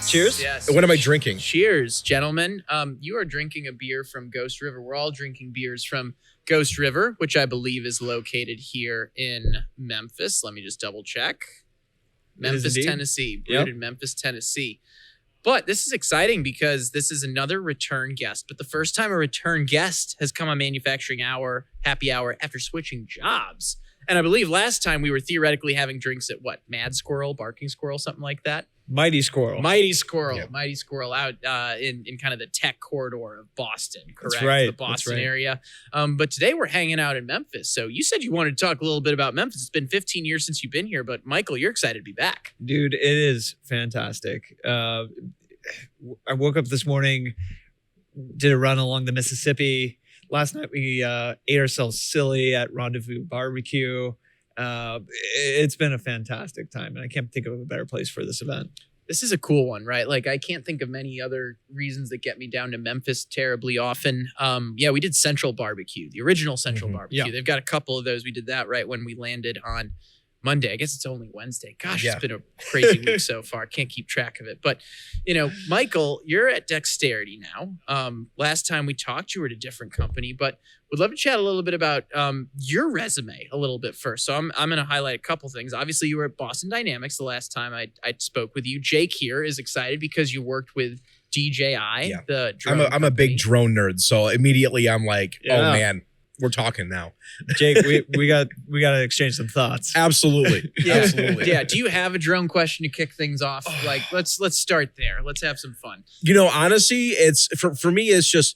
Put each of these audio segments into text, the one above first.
Cheers. Yes. And what am I drinking? Cheers, gentlemen. You are drinking a beer from Ghost River. We're all drinking beers from Ghost River, which I believe is located here in Memphis. Let me just double check. Memphis, Tennessee. Brewed in Memphis, Tennessee. But this is exciting because this is another return guest. But the first time a return guest has come on Manufacturing Hour, Happy Hour, after switching jobs. And I believe last time we were theoretically having drinks at what? Mad Squirrel, Barking Squirrel, something like that? Mighty Squirrel. Mighty Squirrel out in kind of the tech corridor of Boston, correct? That's right. The Boston area. But today we're hanging out in Memphis. So you said you wanted to talk a little bit about Memphis. It's been 15 years since you've been here, but Michael, you're excited to be back. Dude, it is fantastic. I woke up this morning, did a run along the Mississippi. Last night we ate ourselves silly at Rendezvous Barbecue. It's been a fantastic time, and I can't think of a better place for this event. This is a cool one, right? Like, I can't think of many other reasons that get me down to Memphis terribly often. We did Central Barbecue, the original Central Barbecue. Yeah. They've got a couple of those. We did that right when we landed on Monday. I guess it's only Wednesday. Gosh, It's been a crazy week so far. Can't keep track of it. But, Michael, you're at Dexterity now. Last time we talked, you were at a different company, but would love to chat a little bit about your resume a little bit first. So I'm going to highlight a couple things. Obviously, you were at Boston Dynamics the last time I spoke with you. Jake here is excited because you worked with DJI, the drone I'm a big drone nerd, so immediately I'm like, oh man, we're talking now. Jake, we got to exchange some thoughts. Absolutely. Absolutely. Yeah. Do you have a drone question to kick things off? Like, let's start there. Let's have some fun. Honestly, it's for me, it's just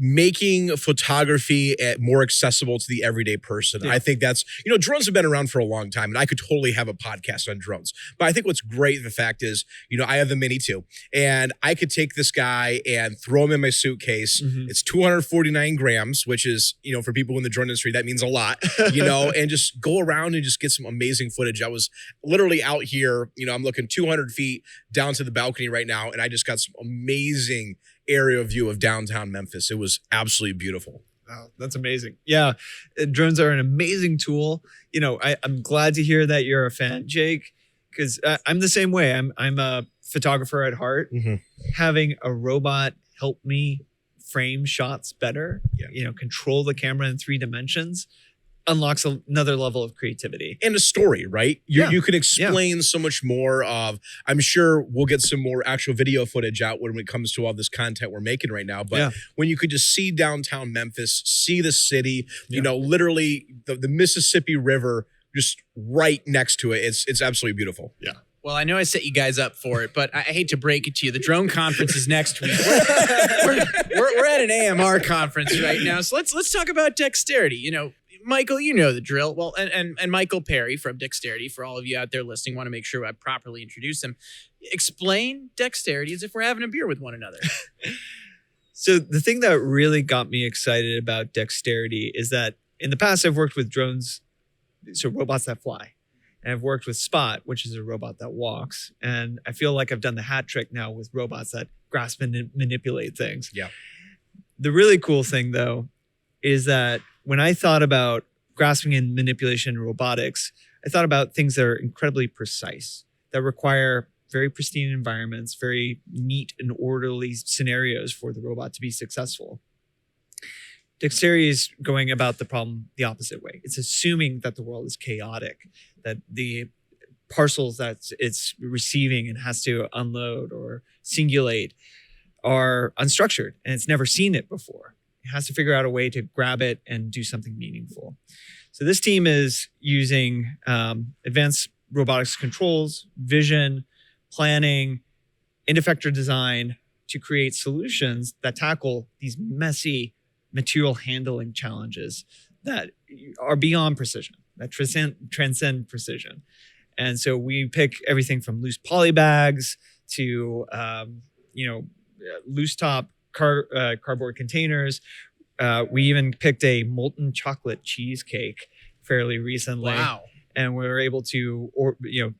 making photography more accessible to the everyday person. I think that's, drones have been around for a long time, and I could totally have a podcast on drones. But I think what's great, the fact is, I have the Mini too, and I could take this guy and throw him in my suitcase. It's 249 grams, which is, for people in the drone industry, that means a lot, and just go around and just get some amazing footage. I was literally out here, I'm looking 200 feet down to the balcony right now, and I just got some amazing aerial view of downtown Memphis. It was absolutely beautiful. Wow, that's amazing. Yeah, drones are an amazing tool. I'm glad to hear that you're a fan, Jake, because I'm the same way. I'm a photographer at heart. Having a robot help me frame shots better, control the camera in 3 dimensions, unlocks another level of creativity. And a story, right? You can explain so much more of, I'm sure we'll get some more actual video footage out when it comes to all this content we're making right now. But when you could just see downtown Memphis, see the city, literally the Mississippi River just right next to it. It's absolutely beautiful. Yeah. Well, I know I set you guys up for it, but I hate to break it to you. The drone conference is next week. We're at an AMR conference right now. So let's talk about Dexterity. Michael, you know the drill. Well, and Michael Perry from Dexterity, for all of you out there listening, want to make sure I properly introduce him. Explain Dexterity as if we're having a beer with one another. So the thing that really got me excited about Dexterity is that in the past, I've worked with drones, so robots that fly. And I've worked with Spot, which is a robot that walks. And I feel like I've done the hat trick now with robots that grasp and manipulate things. Yeah. The really cool thing, though, is that when I thought about grasping and manipulation in robotics, I thought about things that are incredibly precise, that require very pristine environments, very neat and orderly scenarios for the robot to be successful. Dexterity is going about the problem the opposite way. It's assuming that the world is chaotic, that the parcels that it's receiving and has to unload or singulate are unstructured, and it's never seen it before. It has to figure out a way to grab it and do something meaningful. So this team is using advanced robotics controls, vision, planning, end-effector design to create solutions that tackle these messy material handling challenges that are beyond precision, that transcend precision. And so we pick everything from loose poly bags to loose top cardboard containers. We even picked a molten chocolate cheesecake fairly recently. Wow. And we were able to,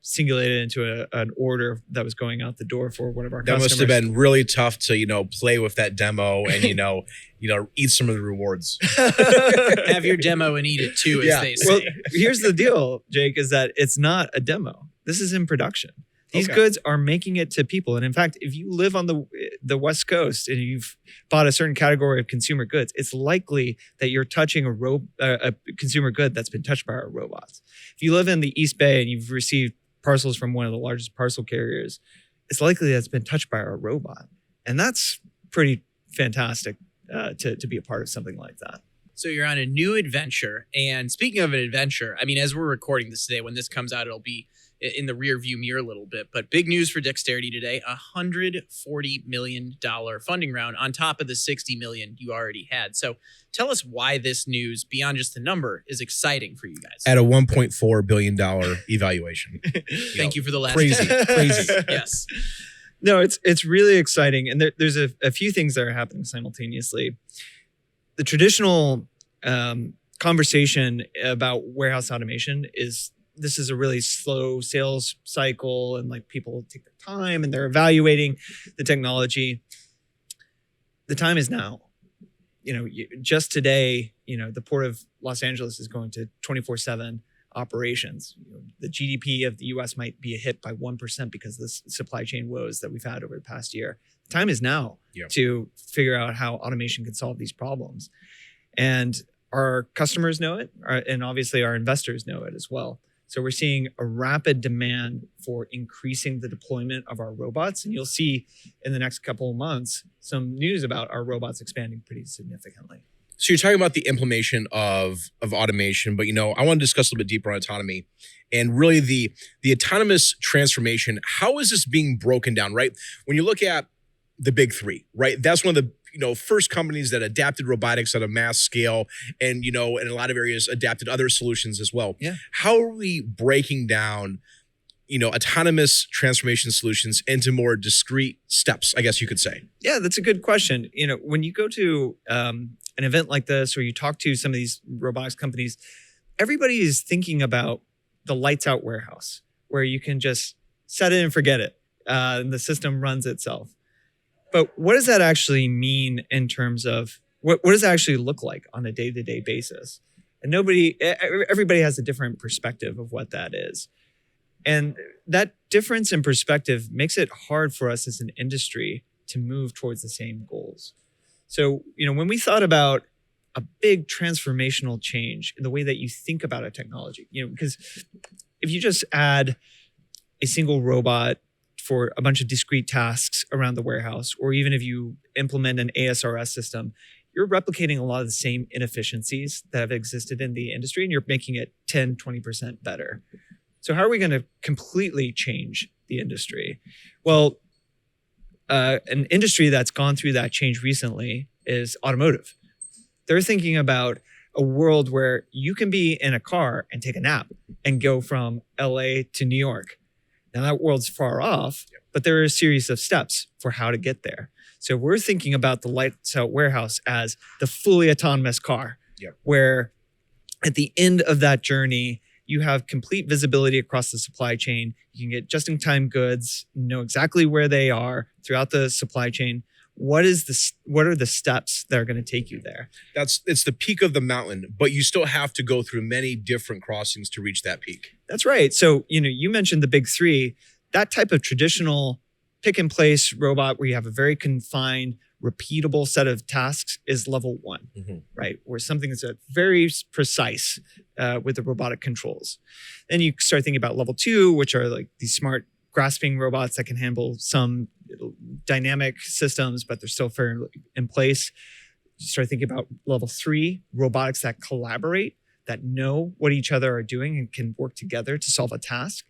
singulate it into an order that was going out the door for one of our customers. That must have been really tough to, play with that demo and, eat some of the rewards. Have your demo and eat it too, as they say. Well, here's the deal, Jake, is that it's not a demo. This is in production. These goods are making it to people. And in fact, if you live on the West Coast and you've bought a certain category of consumer goods, it's likely that you're touching a consumer good that's been touched by our robots. If you live in the East Bay and you've received parcels from one of the largest parcel carriers, it's likely that's been touched by our robot. And that's pretty fantastic to be a part of something like that. So you're on a new adventure. And speaking of an adventure, I mean, as we're recording this today, when this comes out, it'll be in the rear view mirror a little bit. But big news for Dexterity today, $140 million funding round on top of the $60 million you already had. So tell us why this news, beyond just the number, is exciting for you guys. At a $1.4 billion evaluation. Thank you for the last crazy. Yes. No, it's really exciting. And there's a few things that are happening simultaneously. The traditional conversation about warehouse automation is this is a really slow sales cycle, and like people take their time and they're evaluating the technology. The time is now. Just today, the Port of Los Angeles is going to 24/7 operations. The GDP of the US might be hit by 1% because of the supply chain woes that we've had over the past year. The time is now to figure out how automation can solve these problems. And our customers know it, and obviously our investors know it as well. So we're seeing a rapid demand for increasing the deployment of our robots. And you'll see in the next couple of months some news about our robots expanding pretty significantly. So you're talking about the implementation of automation, but I want to discuss a little bit deeper on autonomy and really the autonomous transformation. How is this being broken down, right? When you look at the big three, right? That's one of the first companies that adapted robotics at a mass scale, and in a lot of areas adapted other solutions as well. Yeah. How are we breaking down autonomous transformation solutions into more discrete steps, I guess you could say? Yeah, that's a good question. When you go to an event like this, or you talk to some of these robotics companies, everybody is thinking about the lights out warehouse where you can just set it and forget it. And the system runs itself. But what does that actually mean in terms of what does that actually look like on a day-to-day basis? And everybody has a different perspective of what that is. And that difference in perspective makes it hard for us as an industry to move towards the same goals. So, when we thought about a big transformational change in the way that you think about a technology, because if you just add a single robot for a bunch of discrete tasks around the warehouse, or even if you implement an ASRS system, you're replicating a lot of the same inefficiencies that have existed in the industry, and you're making it 10, 20% better. So how are we going to completely change the industry? Well, an industry that's gone through that change recently is automotive. They're thinking about a world where you can be in a car and take a nap and go from LA to New York. Now that world's far off, but there are a series of steps for how to get there. So we're thinking about the lights out warehouse as the fully autonomous car, where at the end of that journey, you have complete visibility across the supply chain. You can get just-in-time goods, know exactly where they are throughout the supply chain. What are the steps that are going to take you there? It's the peak of the mountain, but you still have to go through many different crossings to reach that peak. That's right. So, you mentioned the big three. That type of traditional pick-and-place robot where you have a very confined, repeatable set of tasks is level 1, right? Where something is very precise with the robotic controls. Then you start thinking about level 2, which are like these smart grasping robots that can handle some dynamic systems, but they're still fairly in place. You start thinking about level 3, robotics that collaborate, that know what each other are doing and can work together to solve a task.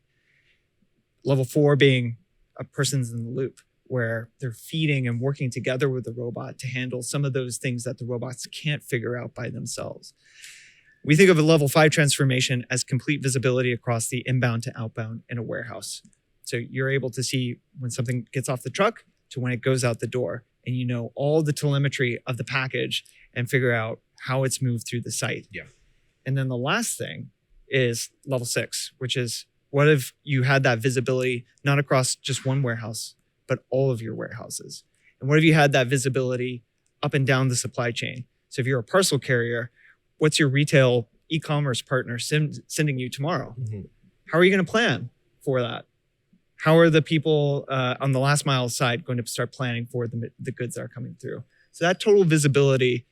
Level 4 being a person's in the loop, where they're feeding and working together with the robot to handle some of those things that the robots can't figure out by themselves. We think of a level 5 transformation as complete visibility across the inbound to outbound in a warehouse. So you're able to see when something gets off the truck to when it goes out the door, and all the telemetry of the package and figure out how it's moved through the site. Yeah. And then the last thing is level 6, which is what if you had that visibility not across just one warehouse, but all of your warehouses? And what if you had that visibility up and down the supply chain? So if you're a parcel carrier, what's your retail e-commerce partner sending you tomorrow? How are you going to plan for that? how are the people on the last mile side going to start planning for the goods that are coming through? So that total visibility,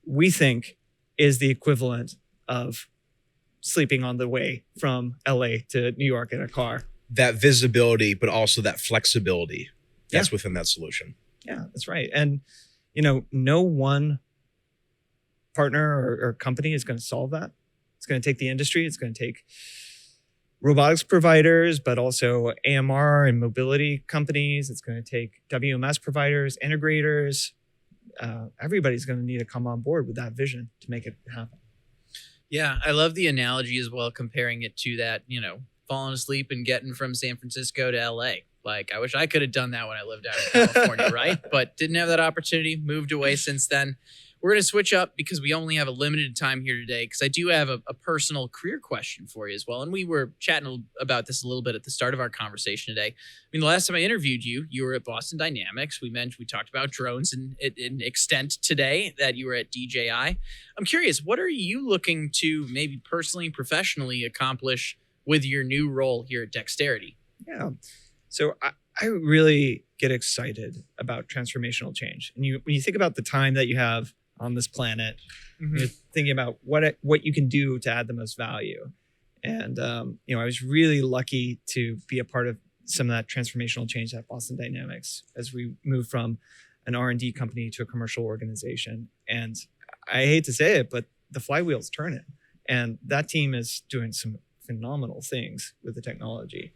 we think, is the equivalent of sleeping on the way from LA to New York in a car. That visibility, but also that flexibility that's within that solution. Yeah, that's right. And, no one partner or company is going to solve that. It's going to take the industry. It's going to take robotics providers, but also AMR and mobility companies. It's going to take WMS providers, integrators. Everybody's going to need to come on board with that vision to make it happen. Yeah, I love the analogy as well, comparing it to that, falling asleep and getting from San Francisco to LA. Like, I wish I could have done that when I lived out in California, right? But didn't have that opportunity, moved away since then. We're going to switch up because we only have a limited time here today, because I do have a personal career question for you as well. And we were chatting about this a little bit at the start of our conversation today. I mean, the last time I interviewed you, you were at Boston Dynamics. We talked about drones in extent today, that you were at DJI. I'm curious, what are you looking to maybe personally and professionally accomplish with your new role here at Dexterity? Yeah. So I really get excited about transformational change. And when you think about the time that you have on this planet, you're thinking about what you can do to add the most value. And, I was really lucky to be a part of some of that transformational change at Boston Dynamics as we moved from an R&D company to a commercial organization. And I hate to say it, but the flywheel's turning. And that team is doing some phenomenal things with the technology.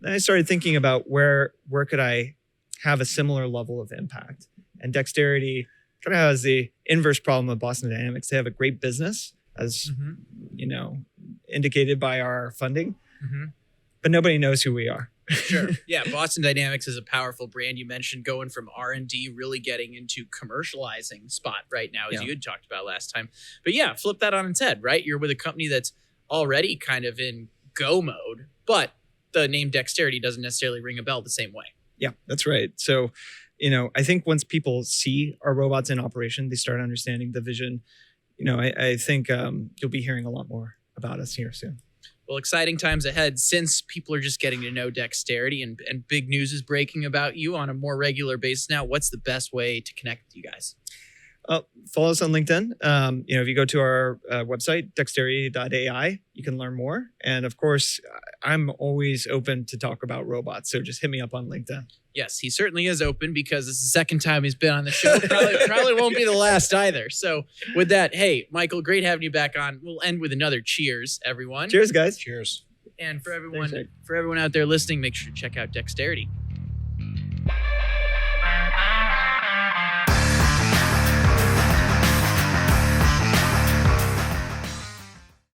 Then I started thinking about where could I have a similar level of impact. And Dexterity kind of has the inverse problem of Boston Dynamics. They have a great business, as indicated by our funding, but nobody knows who we are. Sure. Yeah, Boston Dynamics is a powerful brand. You mentioned going from R&D, really getting into commercializing spot right now, as you had talked about last time. But yeah, flip that on its head, right? You're with a company that's already kind of in go mode, but the name Dexterity doesn't necessarily ring a bell the same way. Yeah, that's right. So, I think once people see our robots in operation, they start understanding the vision. I think you'll be hearing a lot more about us here soon. Well, exciting times ahead, since people are just getting to know Dexterity and big news is breaking about you on a more regular basis now. What's the best way to connect with you guys? Follow us on LinkedIn. If you go to our website, dexterity.ai, you can learn more. And of course, I'm always open to talk about robots. So just hit me up on LinkedIn. Yes, he certainly is open, because it's the second time he's been on the show. Probably won't be the last either. So with that, hey, Michael, great having you back on. We'll end with another cheers, everyone. Cheers, guys. Cheers. And for everyone out there listening, make sure to check out Dexterity.